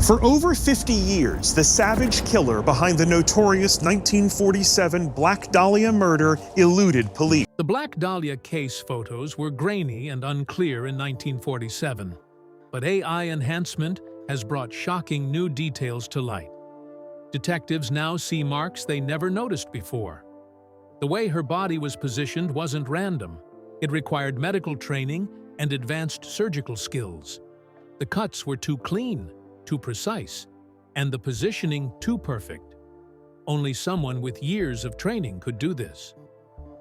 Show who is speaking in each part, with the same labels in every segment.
Speaker 1: For over 50 years, the savage killer behind the notorious 1947 Black Dahlia murder eluded police.
Speaker 2: The Black Dahlia case photos were grainy and unclear in 1947, but AI enhancement has brought shocking new details to light. Detectives now see marks they never noticed before. The way her body was positioned wasn't random. It required medical training and advanced surgical skills. The cuts were too clean, too precise, and the positioning too perfect. Only someone with years of training could do this.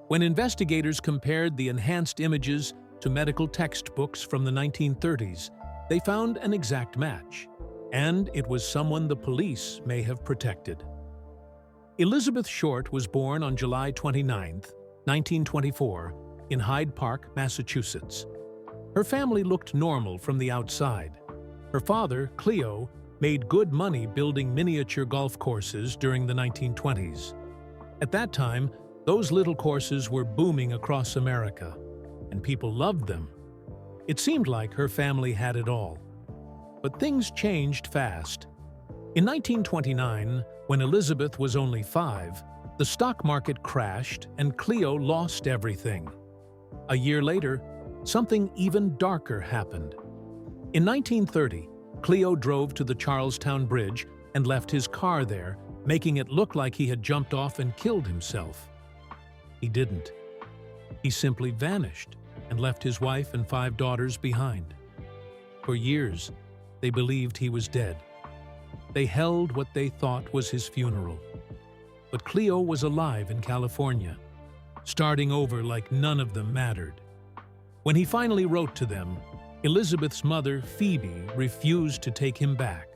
Speaker 2: When investigators compared the enhanced images to medical textbooks from the 1930s, they found an exact match, and it was someone the police may have protected. Elizabeth Short was born on July 29, 1924, in Hyde Park, Massachusetts. Her family looked normal from the outside. Her father, Cleo, made good money building miniature golf courses during the 1920s. At that time, those little courses were booming across America, and people loved them. It seemed like her family had it all. But things changed fast. In 1929, when Elizabeth was only 5, the stock market crashed and Cleo lost everything. A year later, something even darker happened. In 1930, Cleo drove to the Charlestown Bridge and left his car there, making it look like he had jumped off and killed himself. He didn't. He simply vanished and left his wife and 5 daughters behind. For years, they believed he was dead. They held what they thought was his funeral. But Cleo was alive in California, starting over like none of them mattered. When he finally wrote to them, Elizabeth's mother, Phoebe, refused to take him back.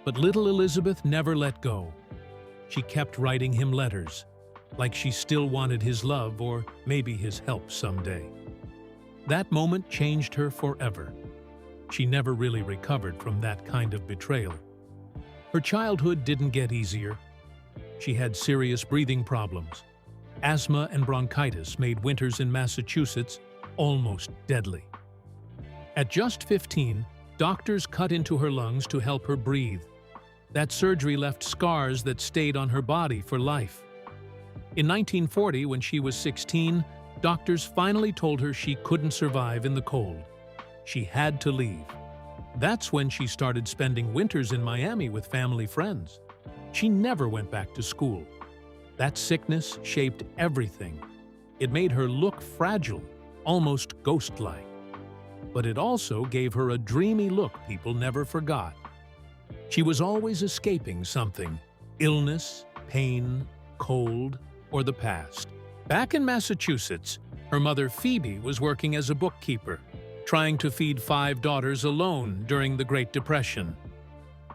Speaker 2: But little Elizabeth never let go. She kept writing him letters, like she still wanted his love or maybe his help someday. That moment changed her forever. She never really recovered from that kind of betrayal. Her childhood didn't get easier. She had serious breathing problems. Asthma and bronchitis made winters in Massachusetts almost deadly. At just 15, doctors cut into her lungs to help her breathe. That surgery left scars that stayed on her body for life. In 1940, when she was 16, doctors finally told her she couldn't survive in the cold. She had to leave. That's when she started spending winters in Miami with family friends. She never went back to school. That sickness shaped everything. It made her look fragile, almost ghost-like. But it also gave her a dreamy look people never forgot. She was always escaping something: illness, pain, cold, or the past. Back in Massachusetts, her mother Phoebe was working as a bookkeeper, trying to feed 5 daughters alone during the Great Depression.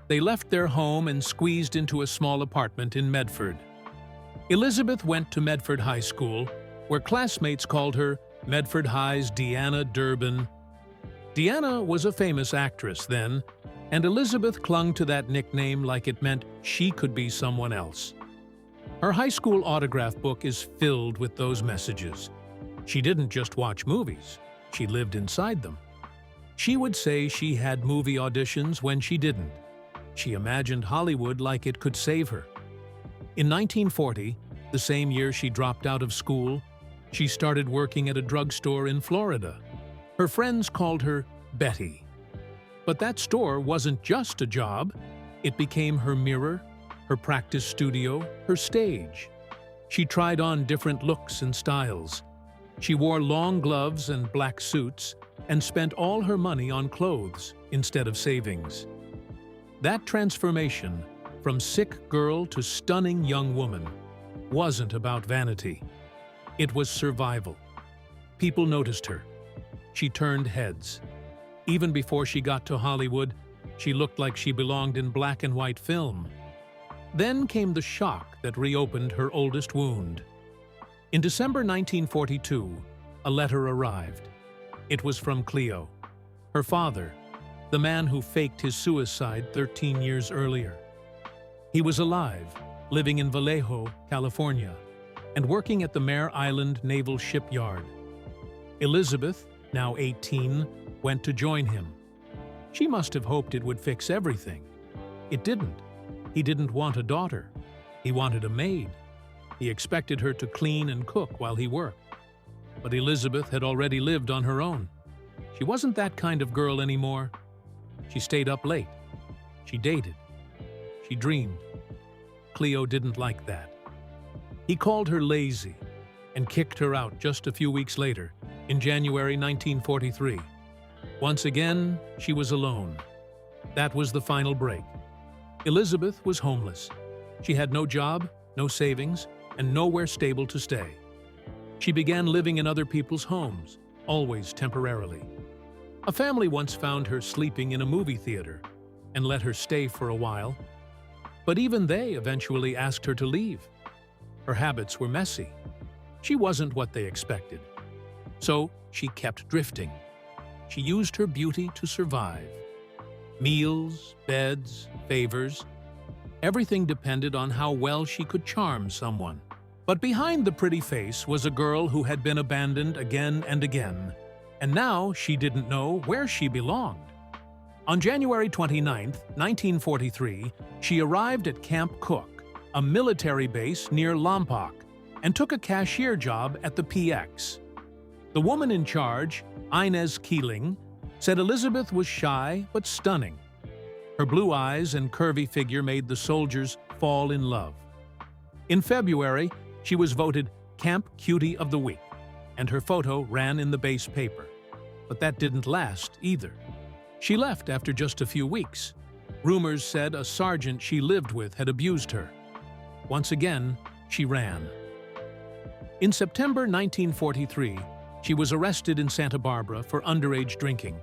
Speaker 2: They left their home and squeezed into a small apartment in Medford. Elizabeth went to Medford High School, where classmates called her Medford High's Deanna Durbin. Deanna was a famous actress then, and Elizabeth clung to that nickname like it meant she could be someone else. Her high school autograph book is filled with those messages. She didn't just watch movies, she lived inside them. She would say she had movie auditions when she didn't. She imagined Hollywood like it could save her. In 1940, the same year she dropped out of school, she started working at a drugstore in Florida. Her friends called her Betty. But that store wasn't just a job. It became her mirror, her practice studio, her stage. She tried on different looks and styles. She wore long gloves and black suits and spent all her money on clothes instead of savings. That transformation, from sick girl to stunning young woman, wasn't about vanity. It was survival. People noticed her. She turned heads. Even before she got to Hollywood, she looked like she belonged in black and white film. Then came the shock that reopened her oldest wound. In December 1942, a letter arrived. It was from Cleo, her father, the man who faked his suicide 13 years earlier. He was alive, living in Vallejo, California, and working at the Mare Island Naval Shipyard. Elizabeth, now 18, went to join him. She must have hoped it would fix everything, It didn't. He didn't want a daughter. He wanted a maid. He expected her to clean and cook while he worked. But Elizabeth had already lived on her own. She wasn't that kind of girl anymore. She stayed up late. She dated. She dreamed. Cleo didn't like that. He called her lazy and kicked her out just a few weeks later, in January 1943. Once again, she was alone. That was the final break. Elizabeth was homeless. She had no job, no savings, and nowhere stable to stay. She began living in other people's homes, always temporarily. A family once found her sleeping in a movie theater and let her stay for a while. But even they eventually asked her to leave. Her habits were messy. She wasn't what they expected. So she kept drifting. She used her beauty to survive. Meals, beds, favors. Everything depended on how well she could charm someone. But behind the pretty face was a girl who had been abandoned again and again, and now she didn't know where she belonged. On January 29, 1943, she arrived at Camp Cook, a military base near Lompoc, and took a cashier job at the PX. The woman in charge, Inez Keeling, said Elizabeth was shy but stunning. Her blue eyes and curvy figure made the soldiers fall in love. In February, she was voted Camp Cutie of the Week, and her photo ran in the base paper. But that didn't last either. She left after just a few weeks. Rumors said a sergeant she lived with had abused her. Once again, she ran. In September 1943, she was arrested in Santa Barbara for underage drinking.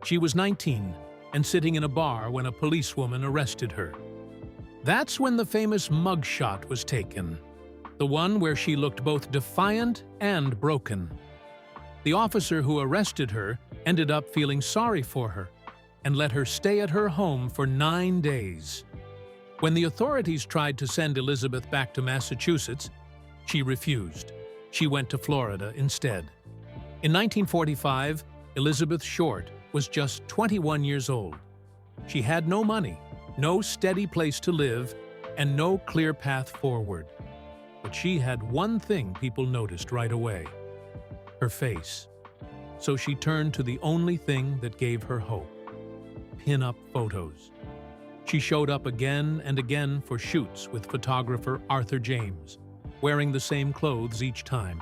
Speaker 2: She was 19 and sitting in a bar when a policewoman arrested her. That's when the famous mugshot was taken, the one where she looked both defiant and broken. The officer who arrested her ended up feeling sorry for her and let her stay at her home for 9 days. When the authorities tried to send Elizabeth back to Massachusetts, she refused. She went to Florida instead. In 1945, Elizabeth Short was just 21 years old. She had no money, no steady place to live, and no clear path forward. But she had one thing people noticed right away: her face. So she turned to the only thing that gave her hope: pin-up photos. She showed up again and again for shoots with photographer Arthur James, wearing the same clothes each time.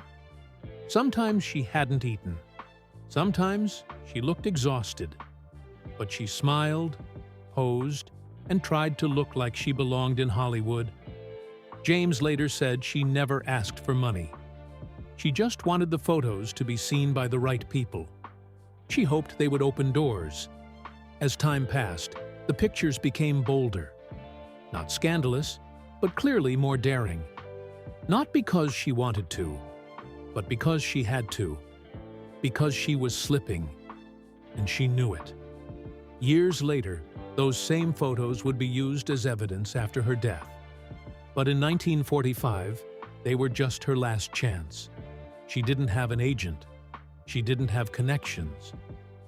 Speaker 2: Sometimes she hadn't eaten. Sometimes she looked exhausted. But she smiled, posed, and tried to look like she belonged in Hollywood. James later said she never asked for money. She just wanted the photos to be seen by the right people. She hoped they would open doors. As time passed, the pictures became bolder. Not scandalous, but clearly more daring. Not because she wanted to, but because she had to. Because she was slipping, and she knew it. Years later, those same photos would be used as evidence after her death. But in 1945, they were just her last chance. She didn't have an agent. She didn't have connections.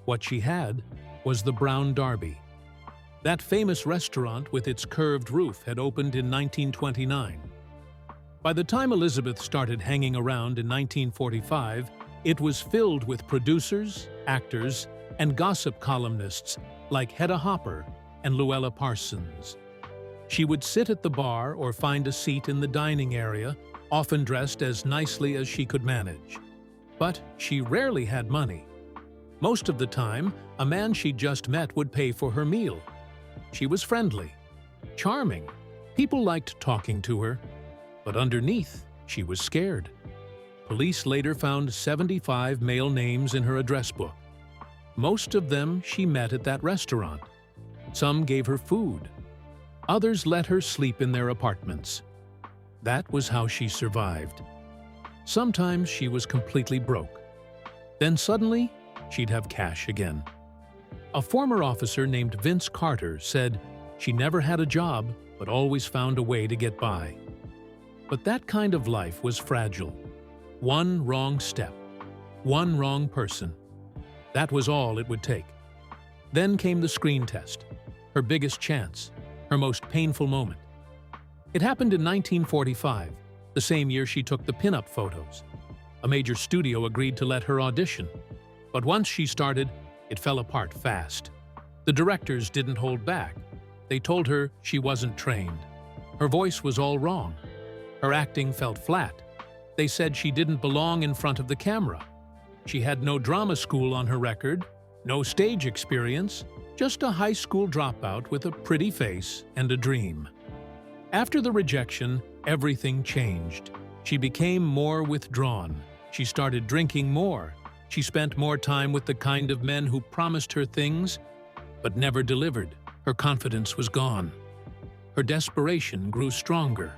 Speaker 2: What she had was the Brown Derby. That famous restaurant with its curved roof had opened in 1929. By the time Elizabeth started hanging around in 1945, it was filled with producers, actors, and gossip columnists like Hedda Hopper and Luella Parsons. She would sit at the bar or find a seat in the dining area, often dressed as nicely as she could manage. But she rarely had money. Most of the time, a man she'd just met would pay for her meal. She was friendly, charming. People liked talking to her. But underneath, she was scared. Police later found 75 male names in her address book. Most of them she met at that restaurant. Some gave her food. Others let her sleep in their apartments. That was how she survived. Sometimes she was completely broke. Then suddenly, she'd have cash again. A former officer named Vince Carter said she never had a job but always found a way to get by. But that kind of life was fragile. One wrong step, one wrong person. That was all it would take. Then came the screen test, her biggest chance. her most painful moment. It happened in 1945, the same year she took the pinup photos. A major studio agreed to let her audition, but once she started, it fell apart fast. The directors didn't hold back. They told her she wasn't trained. Her voice was all wrong. Her acting felt flat. They said she didn't belong in front of the camera. She had no drama school on her record, no stage experience, just a high school dropout with a pretty face and a dream. After the rejection, everything changed. She became more withdrawn. She started drinking more. She spent more time with the kind of men who promised her things, but never delivered. Her confidence was gone. Her desperation grew stronger,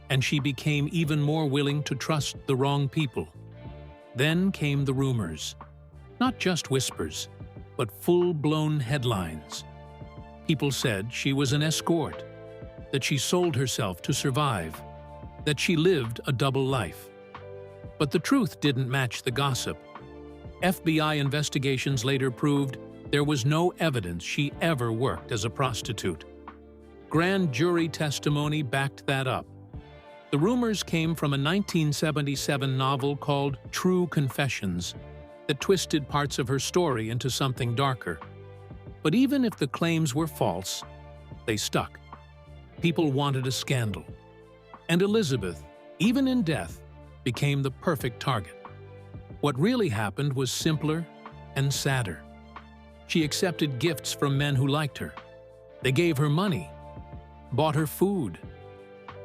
Speaker 2: and she became even more willing to trust the wrong people. Then came the rumors. Not just whispers, but full-blown headlines. People said she was an escort, that she sold herself to survive, that she lived a double life. But the truth didn't match the gossip. FBI investigations later proved there was no evidence she ever worked as a prostitute. Grand jury testimony backed that up. The rumors came from a 1977 novel called True Confessions that twisted parts of her story into something darker. But even if the claims were false, they stuck. People wanted a scandal. And Elizabeth, even in death, became the perfect target. What really happened was simpler and sadder. She accepted gifts from men who liked her. They gave her money, bought her food,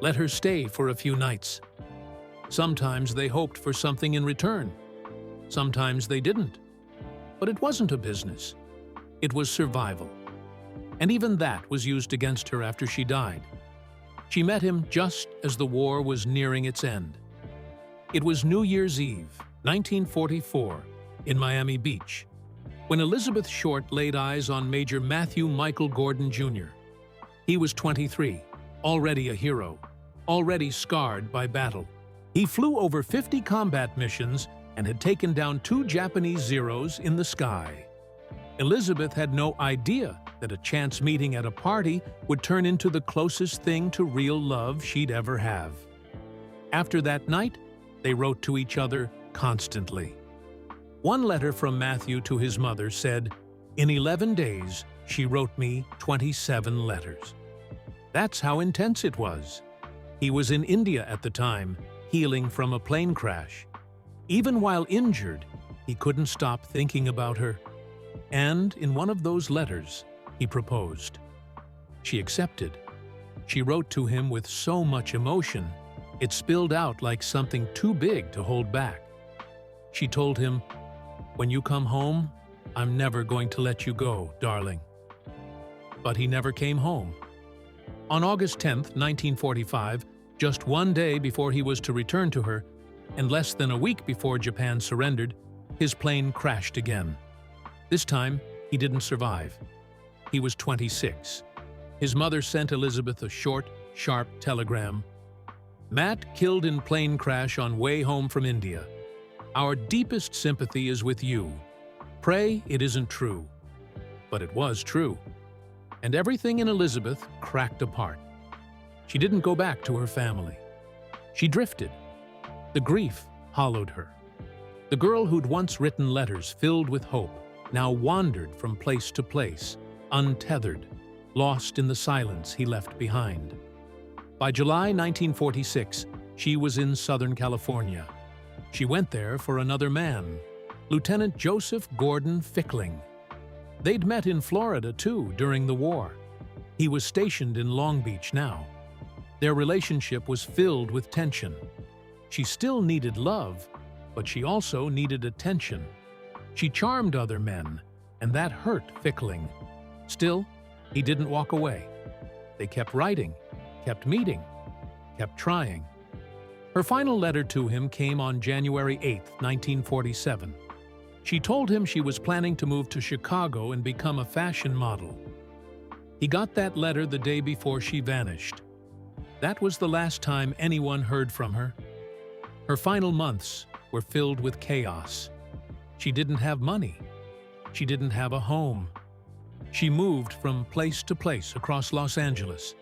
Speaker 2: let her stay for a few nights. Sometimes they hoped for something in return. Sometimes they didn't. But it wasn't a business. It was survival. And even that was used against her after she died. She met him just as the war was nearing its end. It was New Year's Eve, 1944, in Miami Beach, when Elizabeth Short laid eyes on Major Matthew Michael Gordon Jr. He was 23, already a hero, already scarred by battle. He flew over 50 combat missions and had taken down 2 Japanese Zeros in the sky. Elizabeth had no idea that a chance meeting at a party would turn into the closest thing to real love she'd ever have. After that night, they wrote to each other constantly. One letter from Matthew to his mother said, "In 11 days, she wrote me 27 letters." That's how intense it was. He was in India at the time, healing from a plane crash. Even while injured, he couldn't stop thinking about her. And in one of those letters, he proposed. She accepted. She wrote to him with so much emotion, it spilled out like something too big to hold back. She told him, "When you come home, I'm never going to let you go, darling." But he never came home. On August 10, 1945, just one day before he was to return to her, and less than a week before Japan surrendered, his plane crashed again. This time, he didn't survive. He was 26. His mother sent Elizabeth a short, sharp telegram. "Matt killed in plane crash on way home from India. Our deepest sympathy is with you. Pray it isn't true." But it was true. And everything in Elizabeth cracked apart. She didn't go back to her family. She drifted. The grief hollowed her. The girl who'd once written letters filled with hope now wandered from place to place, untethered, lost in the silence he left behind. By July 1946, she was in Southern California. She went there for another man, Lieutenant Joseph Gordon Fickling. They'd met in Florida, too, during the war. He was stationed in Long Beach now. Their relationship was filled with tension. She still needed love, but she also needed attention. She charmed other men, and that hurt Fickling. Still, he didn't walk away. They kept writing, kept meeting, kept trying. Her final letter to him came on January 8, 1947. She told him she was planning to move to Chicago and become a fashion model. He got that letter the day before she vanished. That was the last time anyone heard from her. Her final months were filled with chaos. She didn't have money. She didn't have a home. She moved from place to place across Los Angeles.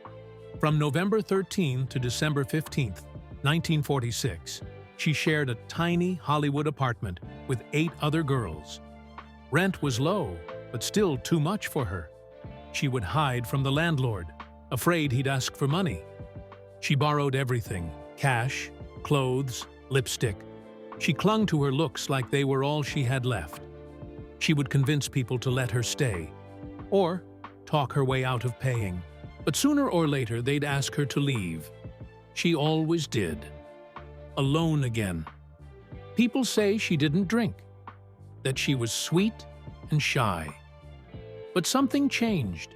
Speaker 2: From November 13 to December 15, 1946, she shared a tiny Hollywood apartment with 8 other girls. Rent was low, but still too much for her. She would hide from the landlord, afraid he'd ask for money. She borrowed everything: cash, clothes, lipstick. She clung to her looks like they were all she had left. She would convince people to let her stay, or talk her way out of paying. But sooner or later, they'd ask her to leave. She always did. Alone again. People say she didn't drink, that she was sweet and shy. But something changed.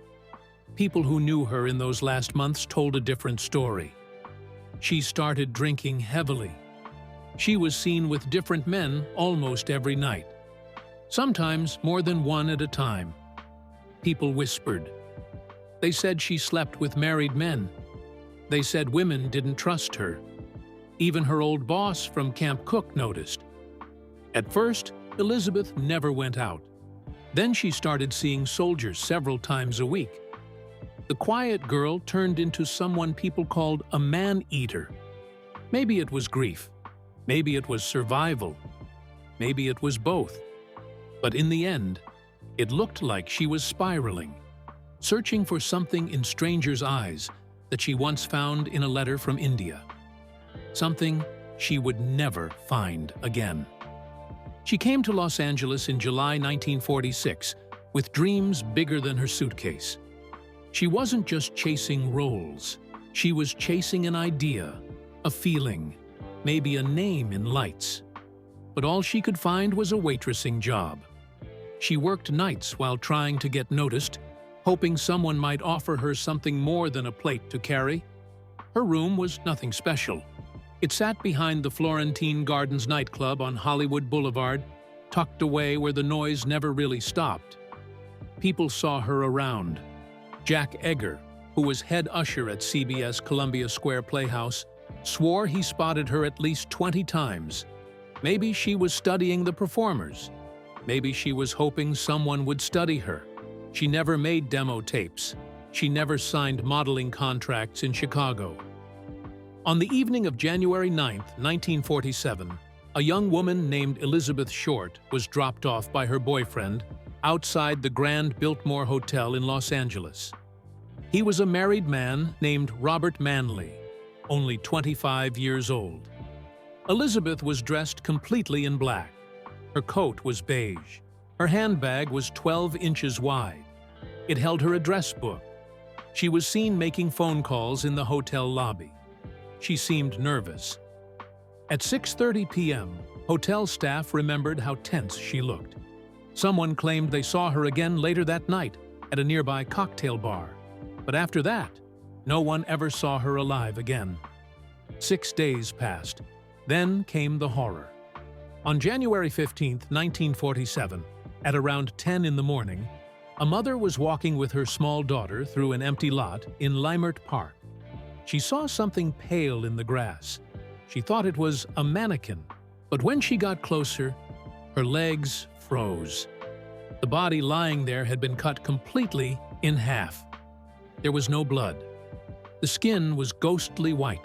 Speaker 2: People who knew her in those last months told a different story. She started drinking heavily. She was seen with different men almost every night, sometimes more than one at a time. People whispered. They said she slept with married men. They said women didn't trust her. Even her old boss from Camp Cook noticed. At first, Elizabeth never went out. Then she started seeing soldiers several times a week. The quiet girl turned into someone people called a man-eater. Maybe it was grief. Maybe it was survival. Maybe it was both. But in the end, it looked like she was spiraling, searching for something in strangers' eyes that she once found in a letter from India. Something she would never find again. She came to Los Angeles in July 1946 with dreams bigger than her suitcase. She wasn't just chasing roles. She was chasing an idea, a feeling, maybe a name in lights. But all she could find was a waitressing job. She worked nights while trying to get noticed, hoping someone might offer her something more than a plate to carry. Her room was nothing special. It sat behind the Florentine Gardens nightclub on Hollywood Boulevard, tucked away where the noise never really stopped. People saw her around. Jack Egger, who was head usher at CBS Columbia Square Playhouse, swore he spotted her at least 20 times. Maybe she was studying the performers. Maybe she was hoping someone would study her. She never made demo tapes. She never signed modeling contracts in Chicago. On the evening of January 9, 1947, a young woman named Elizabeth Short was dropped off by her boyfriend outside the Grand Biltmore Hotel in Los Angeles. He was a married man named Robert Manley, only 25 years old. Elizabeth was dressed completely in black. Her coat was beige. Her handbag was 12 inches wide. It held her address book. She was seen making phone calls in the hotel lobby. She seemed nervous. At 6:30 p.m., hotel staff remembered how tense she looked. Someone claimed they saw her again later that night at a nearby cocktail bar. But after that, no one ever saw her alive again. 6 days passed. Then came the horror. On January 15, 1947, at around 10 in the morning, a mother was walking with her small daughter through an empty lot in Leimert Park. She saw something pale in the grass. She thought it was a mannequin, but when she got closer, her legs froze. The body lying there had been cut completely in half. There was no blood. The skin was ghostly white.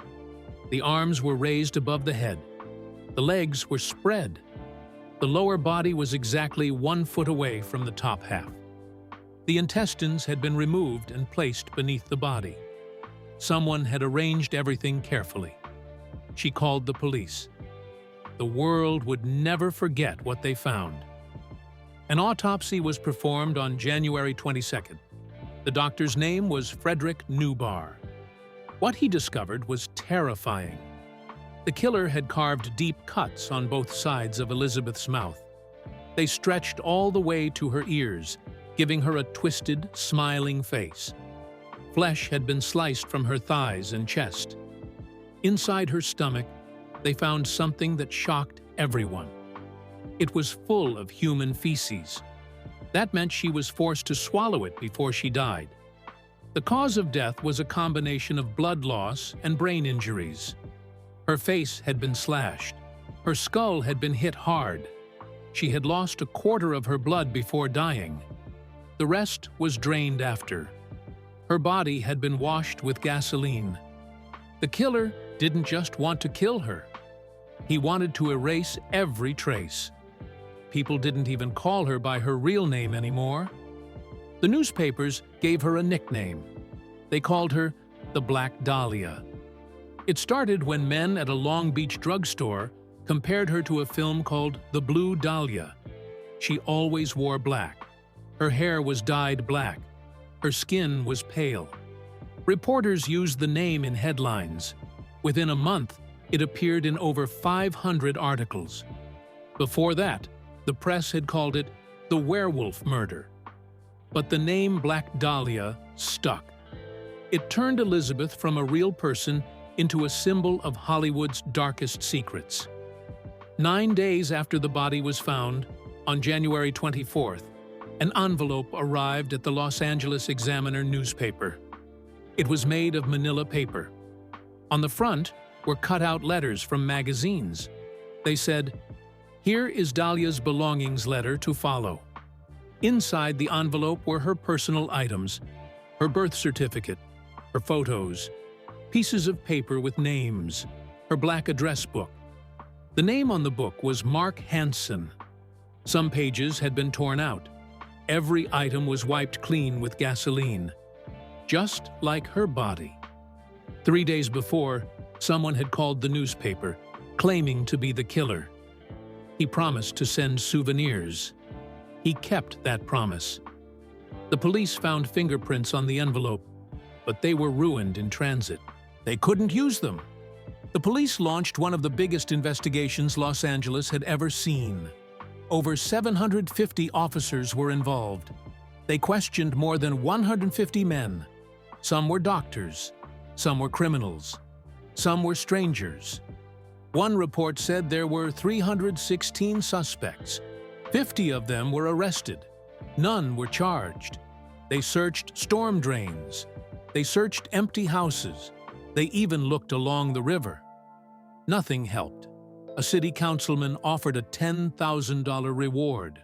Speaker 2: The arms were raised above the head. The legs were spread. The lower body was exactly 1 foot away from the top half. The intestines had been removed and placed beneath the body. Someone had arranged everything carefully. She called the police. The world would never forget what they found. An autopsy was performed on January 22nd. The doctor's name was Frederick Newbar. What he discovered was terrifying. The killer had carved deep cuts on both sides of Elizabeth's mouth. They stretched all the way to her ears, giving her a twisted, smiling face. Flesh had been sliced from her thighs and chest. Inside her stomach, they found something that shocked everyone. It was full of human feces. That meant she was forced to swallow it before she died. The cause of death was a combination of blood loss and brain injuries. Her face had been slashed. Her skull had been hit hard. She had lost a quarter of her blood before dying. The rest was drained after. Her body had been washed with gasoline. The killer didn't just want to kill her. He wanted to erase every trace. People didn't even call her by her real name anymore. The newspapers gave her a nickname. They called her the Black Dahlia. It started when men at a Long Beach drugstore compared her to a film called The Blue Dahlia. She always wore black. Her hair was dyed black. Her skin was pale. Reporters used the name in headlines. Within a month, it appeared in over 500 articles. Before that, the press had called it the werewolf murder. But the name Black Dahlia stuck. It turned Elizabeth from a real person into a symbol of Hollywood's darkest secrets. 9 days after the body was found, on January 24th, an envelope arrived at the Los Angeles Examiner newspaper. It was made of manila paper. On the front were cut-out letters from magazines. They said, "Here is Dahlia's belongings letter to follow." Inside the envelope were her personal items, her birth certificate, her photos, pieces of paper with names, her black address book. The name on the book was Mark Hansen. Some pages had been torn out. Every item was wiped clean with gasoline, just like her body. 3 days before, someone had called the newspaper, claiming to be the killer. He promised to send souvenirs. He kept that promise. The police found fingerprints on the envelope, but they were ruined in transit. They couldn't use them. The police launched one of the biggest investigations Los Angeles had ever seen. Over 750 officers were involved. They questioned more than 150 men. Some were doctors, some were criminals, some were strangers. One report said there were 316 suspects. 50 of them were arrested. None were charged. They searched storm drains. They searched empty houses. They even looked along the river. Nothing helped. A city councilman offered a $10,000 reward.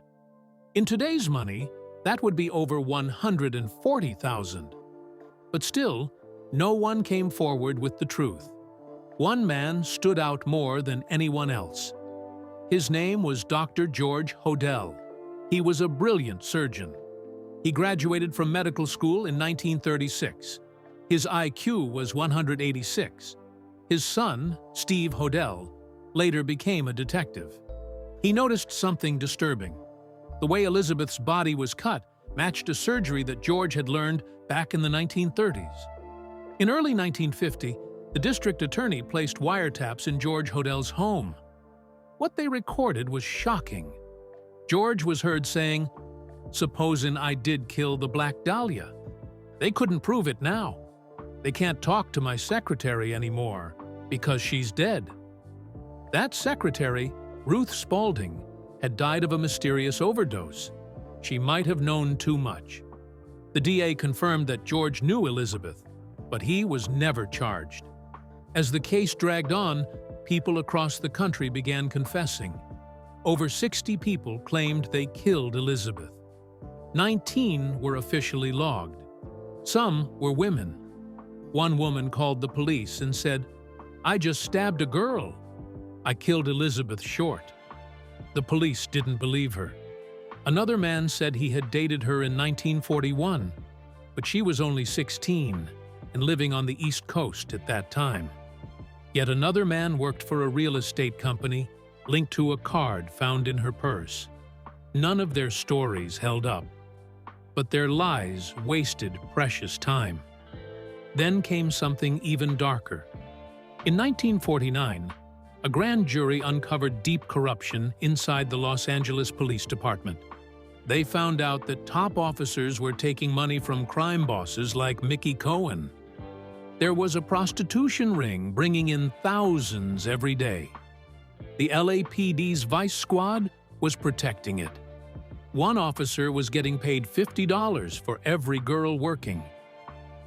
Speaker 2: In today's money, that would be over $140,000. But still, no one came forward with the truth. One man stood out more than anyone else. His name was Dr. George Hodel. He was a brilliant surgeon. He graduated from medical school in 1936. His IQ was 186. His son, Steve Hodel, later became a detective. He noticed something disturbing. The way Elizabeth's body was cut matched a surgery that George had learned back in the 1930s. In early 1950, the district attorney placed wiretaps in George Hodel's home. What they recorded was shocking. George was heard saying, "Supposin' I did kill the Black Dahlia. They couldn't prove it now. They can't talk to my secretary anymore because she's dead." That secretary, Ruth Spaulding, had died of a mysterious overdose. She might have known too much. The DA confirmed that George knew Elizabeth, but he was never charged. As the case dragged on, people across the country began confessing. Over 60 people claimed they killed Elizabeth. 19 were officially logged. Some were women. One woman called the police and said, "I just stabbed a girl. I killed Elizabeth Short." The police didn't believe her. Another man said he had dated her in 1941, but she was only 16 and living on the East Coast at that time. Yet another man worked for a real estate company linked to a card found in her purse. None of their stories held up, but their lies wasted precious time. Then came something even darker. In 1949, a grand jury uncovered deep corruption inside the Los Angeles Police Department. They found out that top officers were taking money from crime bosses like Mickey Cohen. There was a prostitution ring bringing in thousands every day. The LAPD's Vice Squad was protecting it. One officer was getting paid $50 for every girl working.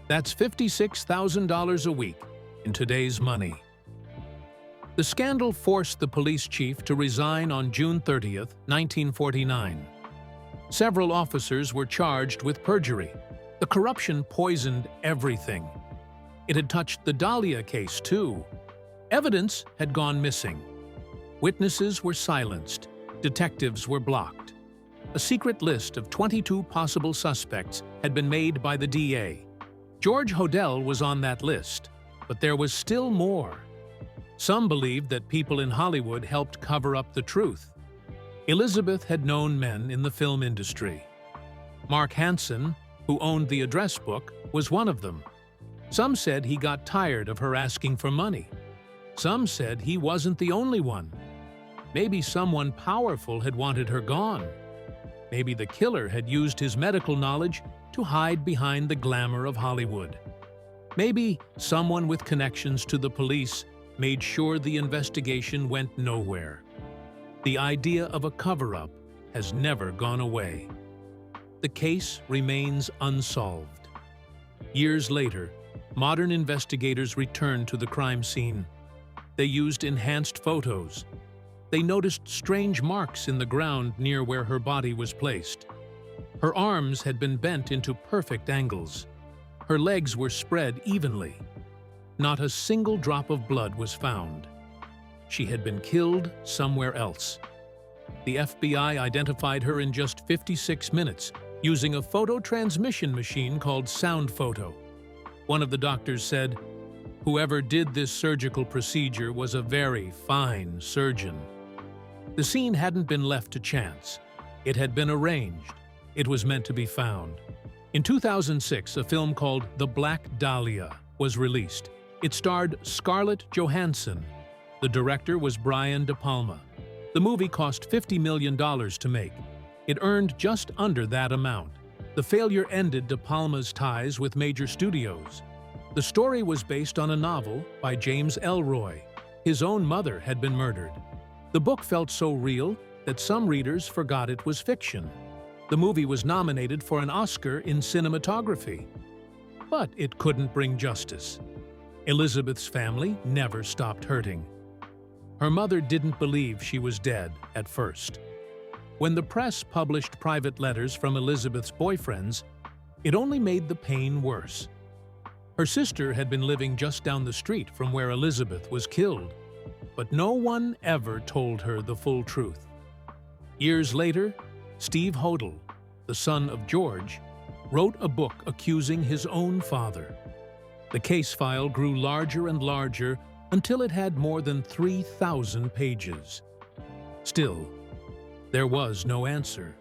Speaker 2: That's $56,000 a week in today's money. The scandal forced the police chief to resign on June 30th, 1949. Several officers were charged with perjury. The corruption poisoned everything. It had touched the Dahlia case, too. Evidence had gone missing. Witnesses were silenced. Detectives were blocked. A secret list of 22 possible suspects had been made by the DA. George Hodel was on that list, but there was still more. Some believed that people in Hollywood helped cover up the truth. Elizabeth had known men in the film industry. Mark Hansen, who owned the address book, was one of them. Some said he got tired of her asking for money. Some said he wasn't the only one. Maybe someone powerful had wanted her gone. Maybe the killer had used his medical knowledge to hide behind the glamour of Hollywood. Maybe someone with connections to the police made sure the investigation went nowhere. The idea of a cover-up has never gone away. The case remains unsolved. Years later, modern investigators returned to the crime scene. They used enhanced photos. They noticed strange marks in the ground near where her body was placed. Her arms had been bent into perfect angles. Her legs were spread evenly. Not a single drop of blood was found. She had been killed somewhere else. The FBI identified her in just 56 minutes using a photo transmission machine called sound photo. One of the doctors said, "Whoever did this surgical procedure was a very fine surgeon." The scene hadn't been left to chance. It had been arranged. It was meant to be found. In 2006, a film called The Black Dahlia was released. It starred Scarlett Johansson. The director was Brian De Palma. The movie cost $50 million to make. It earned just under that amount. The failure ended De Palma's ties with major studios. The story was based on a novel by James Ellroy. His own mother had been murdered. The book felt so real that some readers forgot it was fiction. The movie was nominated for an Oscar in cinematography. But it couldn't bring justice. Elizabeth's family never stopped hurting. Her mother didn't believe she was dead at first. When the press published private letters from Elizabeth's boyfriends, it only made the pain worse. Her sister had been living just down the street from where Elizabeth was killed, but no one ever told her the full truth. Years later, Steve Hodel, the son of George, wrote a book accusing his own father. The case file grew larger and larger until it had more than 3,000 pages. Still, there was no answer.